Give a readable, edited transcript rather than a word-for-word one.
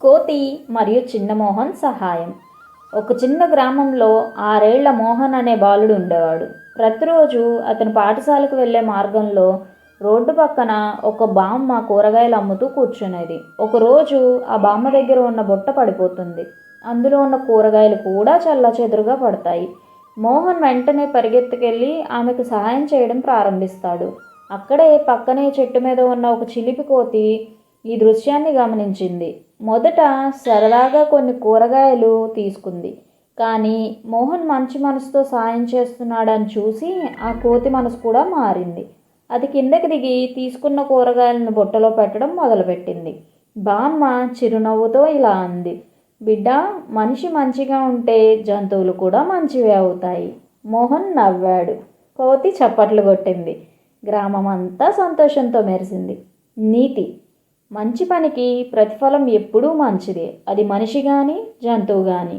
కోతి మరియు చిన్న మోహన్ సహాయం. ఒక చిన్న గ్రామంలో 6 ఏళ్ల మోహన్ అనే బాలుడు ఉండేవాడు. ప్రతిరోజు అతను పాఠశాలకు వెళ్ళే మార్గంలో రోడ్డు పక్కన ఒక బామ్మ కూరగాయలు అమ్ముతూ కూర్చునేది. ఒకరోజు ఆ బామ్మ దగ్గర ఉన్న బుట్ట పడిపోతుంది. అందులో ఉన్న కూరగాయలు కూడా చెల్లాచెదురుగా పడతాయి. మోహన్ వెంటనే పరిగెత్తుకెళ్ళి ఆమెకు సహాయం చేయడం ప్రారంభిస్తాడు. అక్కడే పక్కనే చెట్టు మీద ఉన్న ఒక చిలిపి కోతి ఈ దృశ్యాన్ని గమనించింది. మొదట సరదాగా కొన్ని కూరగాయలు తీసుకుంది. కానీ మోహన్ మంచి మనసుతో సాయం చేస్తున్నాడని చూసి ఆ కోతి మనసు కూడా మారింది. అది కిందకి దిగి తీసుకున్న కూరగాయలను బుట్టలో పెట్టడం మొదలుపెట్టింది. బామ్మ చిరునవ్వుతో ఇలా అంది, బిడ్డ, మనిషి మంచిగా ఉంటే జంతువులు కూడా మంచివే అవుతాయి. మోహన్ నవ్వాడు. కోతి చప్పట్లు కొట్టింది. గ్రామం అంతా సంతోషంతో మెరిసింది. నీతి: మంచి పనికి ప్రతిఫలం ఎప్పుడూ మంచిదే, అది మనిషి కానీ జంతువు కానీ.